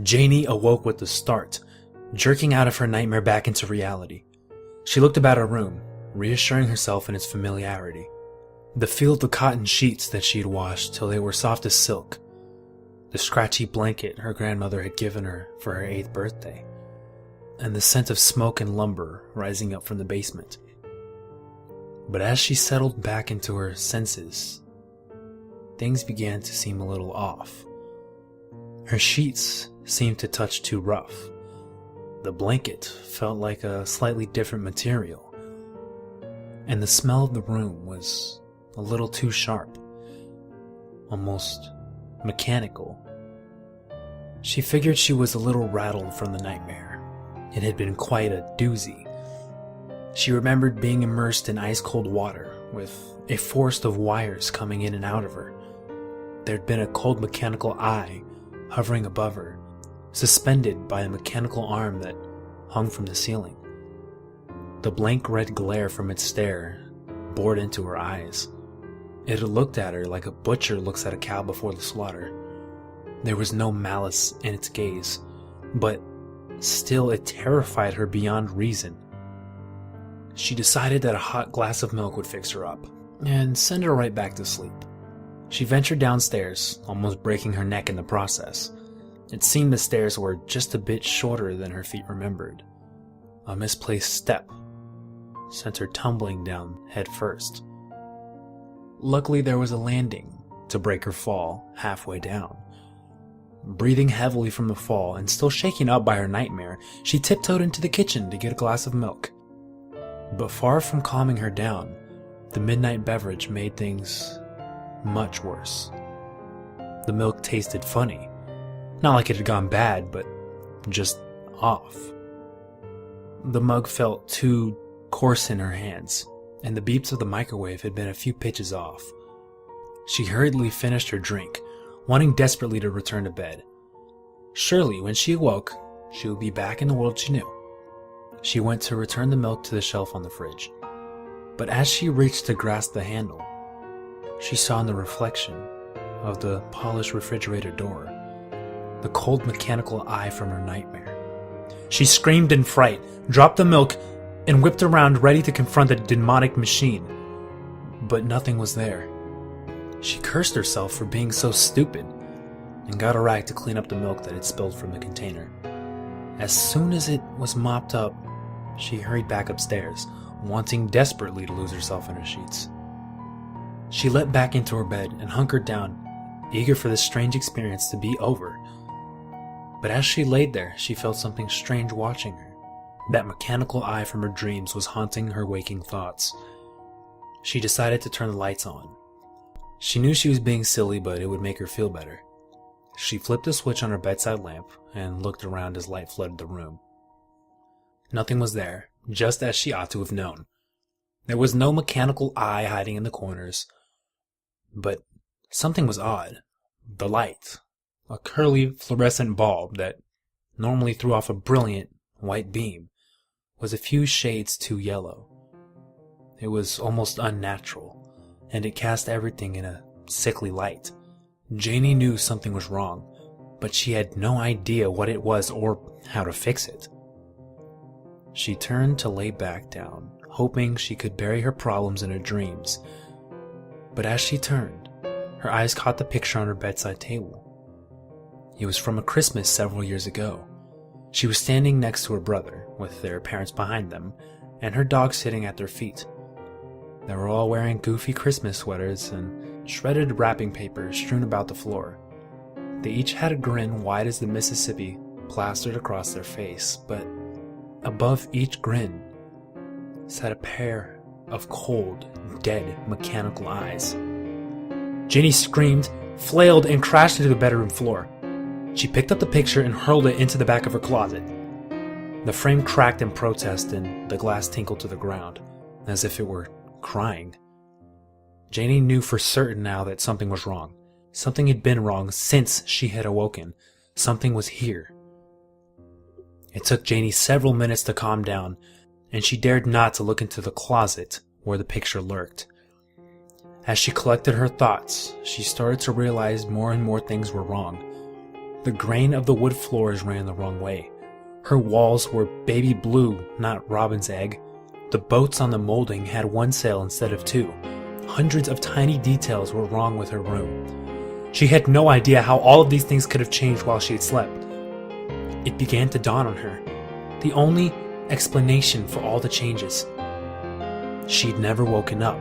Janie awoke with a start, jerking out of her nightmare back into reality. She looked about her room, reassuring herself in its familiarity. The feel of the cotton sheets that she had washed till they were soft as silk. The scratchy blanket her grandmother had given her for her 8th birthday. And the scent of smoke and lumber rising up from the basement. But as she settled back into her senses, things began to seem a little off. Her sheets seemed to touch too rough. The blanket felt like a slightly different material. And the smell of the room was a little too sharp, almost mechanical. She figured she was a little rattled from the nightmare. It had been quite a doozy. She remembered being immersed in ice-cold water, with a forest of wires coming in and out of her. There'd been a cold mechanical eye hovering above her, suspended by a mechanical arm that hung from the ceiling. The blank red glare from its stare bored into her eyes. It had looked at her like a butcher looks at a cow before the slaughter. There was no malice in its gaze, but still it terrified her beyond reason. She decided that a hot glass of milk would fix her up, and send her right back to sleep. She ventured downstairs, almost breaking her neck in the process. It seemed the stairs were just a bit shorter than her feet remembered. A misplaced step sent her tumbling down head first. Luckily there was a landing to break her fall halfway down. Breathing heavily from the fall and still shaken up by her nightmare, she tiptoed into the kitchen to get a glass of milk. But far from calming her down, the midnight beverage made things much worse. The milk tasted funny. Not like it had gone bad, but just off. The mug felt too coarse in her hands, and the beeps of the microwave had been a few pitches off. She hurriedly finished her drink, wanting desperately to return to bed. Surely, when she awoke, she would be back in the world she knew. She went to return the milk to the shelf on the fridge. But as she reached to grasp the handle, she saw in the reflection of the polished refrigerator door the cold mechanical eye from her nightmare. She screamed in fright, dropped the milk, and whipped around ready to confront the demonic machine. But nothing was there. She cursed herself for being so stupid and got a rag to clean up the milk that had spilled from the container. As soon as it was mopped up, she hurried back upstairs, wanting desperately to lose herself in her sheets. She leapt back into her bed and hunkered down, eager for this strange experience to be over. But as she laid there, she felt something strange watching her. That mechanical eye from her dreams was haunting her waking thoughts. She decided to turn the lights on. She knew she was being silly, but it would make her feel better. She flipped a switch on her bedside lamp and looked around as light flooded the room. Nothing was there, just as she ought to have known. There was no mechanical eye hiding in the corners. But something was odd. The light, a curly fluorescent bulb that normally threw off a brilliant white beam, was a few shades too yellow. It was almost unnatural, and it cast everything in a sickly light. Janie knew something was wrong, but she had no idea what it was or how to fix it. She turned to lay back down, hoping she could bury her problems in her dreams. But as she turned, her eyes caught the picture on her bedside table. It was from a Christmas several years ago. She was standing next to her brother, with their parents behind them, and her dog sitting at their feet. They were all wearing goofy Christmas sweaters and shredded wrapping paper strewn about the floor. They each had a grin wide as the Mississippi plastered across their face, but above each grin sat a pair of cold, dead, mechanical eyes. Ginny screamed, flailed, and crashed into the bedroom floor. She picked up the picture and hurled it into the back of her closet. The frame cracked in protest and the glass tinkled to the ground, as if it were crying. Janie knew for certain now that something was wrong. Something had been wrong since she had awoken. Something was here. It took Janie several minutes to calm down, and she dared not to look into the closet where the picture lurked. As she collected her thoughts, she started to realize more and more things were wrong. The grain of the wood floors ran the wrong way. Her walls were baby blue, not robin's egg. The boats on the molding had one sail instead of two. Hundreds of tiny details were wrong with her room. She had no idea how all of these things could have changed while she had slept. It began to dawn on her. The only explanation for all the changes. She'd never woken up.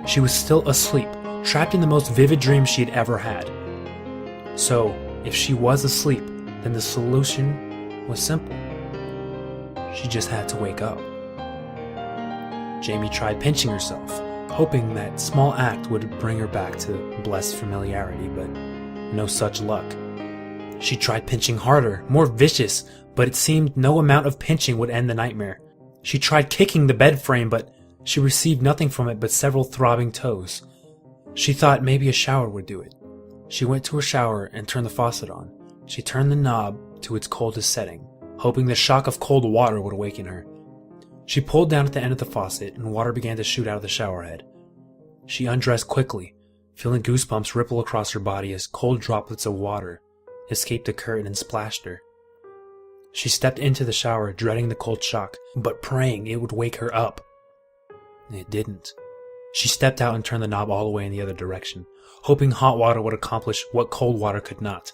She was still asleep, trapped in the most vivid dream she'd ever had. So, if she was asleep, then the solution was simple. She just had to wake up. Jamie tried pinching herself, hoping that small act would bring her back to blessed familiarity, but no such luck. She tried pinching harder, more vicious, but it seemed no amount of pinching would end the nightmare. She tried kicking the bed frame, but she received nothing from it but several throbbing toes. She thought maybe a shower would do it. She went to her shower and turned the faucet on. She turned the knob to its coldest setting, hoping the shock of cold water would awaken her. She pulled down at the end of the faucet and water began to shoot out of the shower head. She undressed quickly, feeling goosebumps ripple across her body as cold droplets of water escaped the curtain and splashed her. She stepped into the shower, dreading the cold shock, but praying it would wake her up. It didn't. She stepped out and turned the knob all the way in the other direction, hoping hot water would accomplish what cold water could not.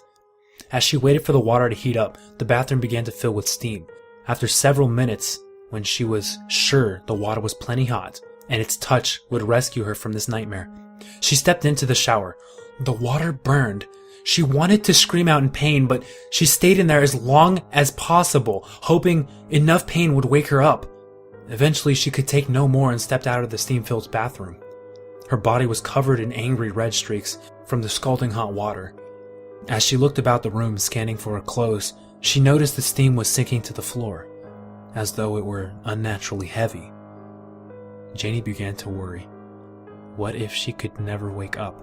As she waited for the water to heat up, the bathroom began to fill with steam. After several minutes, when she was sure the water was plenty hot, and its touch would rescue her from this nightmare, she stepped into the shower. The water burned. She wanted to scream out in pain, but she stayed in there as long as possible, hoping enough pain would wake her up. Eventually, she could take no more and stepped out of the steam-filled bathroom. Her body was covered in angry red streaks from the scalding hot water. As she looked about the room, scanning for her clothes, she noticed the steam was sinking to the floor, as though it were unnaturally heavy. Janie began to worry. What if she could never wake up?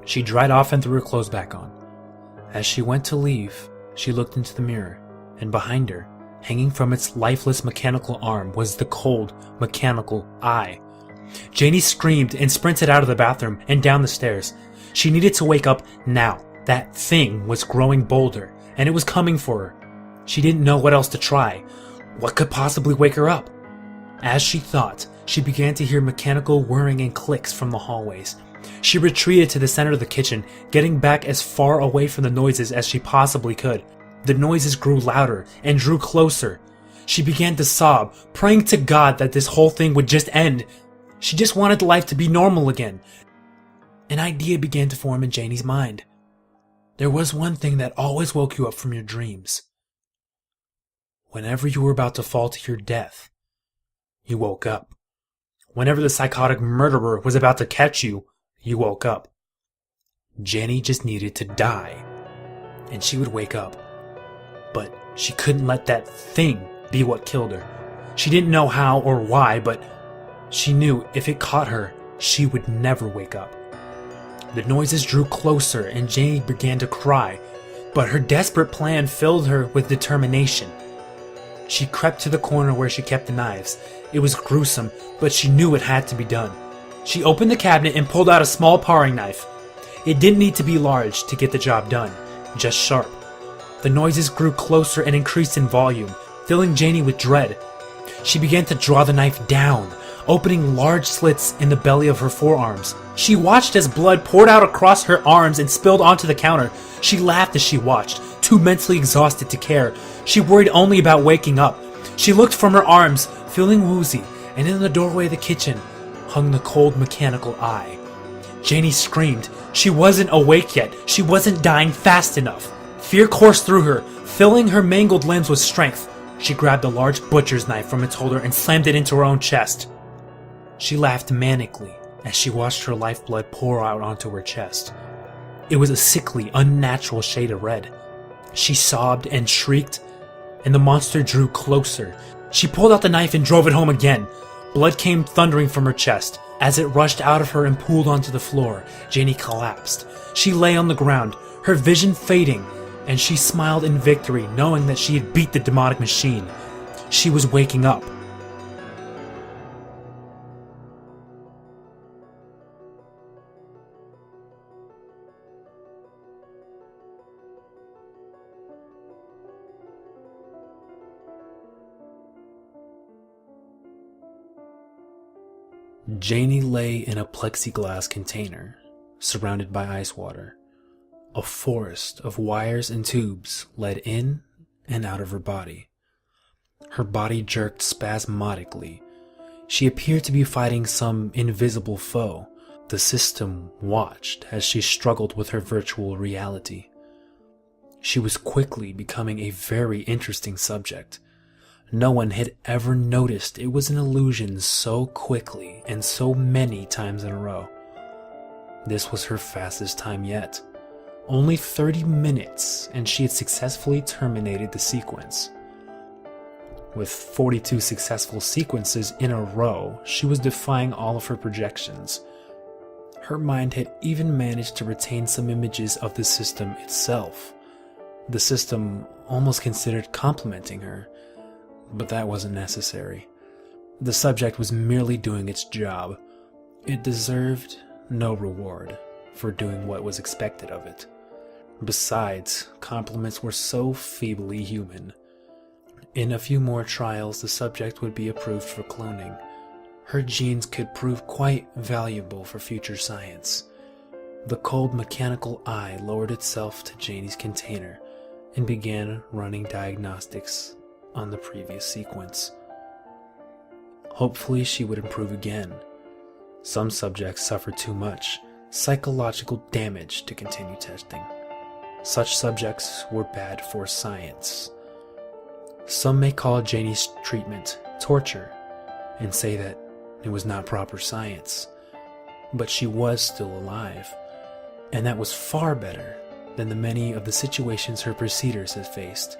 She dried off and threw her clothes back on. As she went to leave, she looked into the mirror, and behind her, hanging from its lifeless mechanical arm, was the cold, mechanical eye. Janie screamed and sprinted out of the bathroom and down the stairs. She needed to wake up now. That thing was growing bolder, and it was coming for her. She didn't know what else to try. What could possibly wake her up? As she thought, she began to hear mechanical whirring and clicks from the hallways. She retreated to the center of the kitchen, getting back as far away from the noises as she possibly could. The noises grew louder and drew closer. She began to sob, praying to God that this whole thing would just end. She just wanted life to be normal again. An idea began to form in Janie's mind. There was one thing that always woke you up from your dreams. Whenever you were about to fall to your death, you woke up. Whenever the psychotic murderer was about to catch you, you woke up. Janie just needed to die, and she would wake up. But she couldn't let that thing be what killed her. She didn't know how or why, but she knew if it caught her, she would never wake up. The noises drew closer, and Janie began to cry, but her desperate plan filled her with determination. She crept to the corner where she kept the knives. It was gruesome, but she knew it had to be done. She opened the cabinet and pulled out a small paring knife. It didn't need to be large to get the job done, just sharp. The noises grew closer and increased in volume, filling Janie with dread. She began to draw the knife down, opening large slits in the belly of her forearms. She watched as blood poured out across her arms and spilled onto the counter. She laughed as she watched, too mentally exhausted to care. She worried only about waking up. She looked from her arms, feeling woozy, and in the doorway of the kitchen hung the cold mechanical eye. Janie screamed. She wasn't awake yet. She wasn't dying fast enough. Fear coursed through her, filling her mangled limbs with strength. She grabbed a large butcher's knife from its holder and slammed it into her own chest. She laughed manically as she watched her lifeblood pour out onto her chest. It was a sickly, unnatural shade of red. She sobbed and shrieked, and the monster drew closer. She pulled out the knife and drove it home again. Blood came thundering from her chest. As it rushed out of her and pooled onto the floor, Janie collapsed. She lay on the ground, her vision fading, and she smiled in victory, knowing that she had beat the demonic machine. She was waking up. Janie lay in a plexiglass container, surrounded by ice water. A forest of wires and tubes led in and out of her body. Her body jerked spasmodically. She appeared to be fighting some invisible foe. The system watched as she struggled with her virtual reality. She was quickly becoming a very interesting subject. No one had ever noticed it was an illusion so quickly and so many times in a row. This was her fastest time yet. Only 30 minutes, and she had successfully terminated the sequence. With 42 successful sequences in a row, she was defying all of her projections. Her mind had even managed to retain some images of the system itself. The system almost considered complimenting her, but that wasn't necessary. The subject was merely doing its job. It deserved no reward for doing what was expected of it. Besides, compliments were so feebly human. In a few more trials, the subject would be approved for cloning. Her genes could prove quite valuable for future science. The cold mechanical eye lowered itself to Janie's container and began running diagnostics on the previous sequence. Hopefully she would improve again. Some subjects suffered too much psychological damage to continue testing. Such subjects were bad for science. Some may call Janie's treatment torture and say that it was not proper science, but she was still alive, and that was far better than the many of the situations her preceders had faced.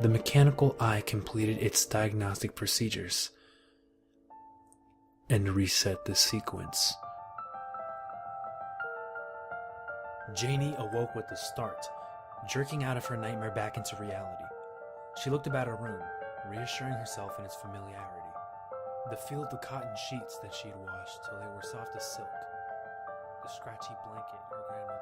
The mechanical eye completed its diagnostic procedures and reset the sequence. Janie awoke with a start, jerking out of her nightmare back into reality. She looked about her room, reassuring herself in its familiarity. The feel of the cotton sheets that she had washed till they were soft as silk. The scratchy blanket her grandmother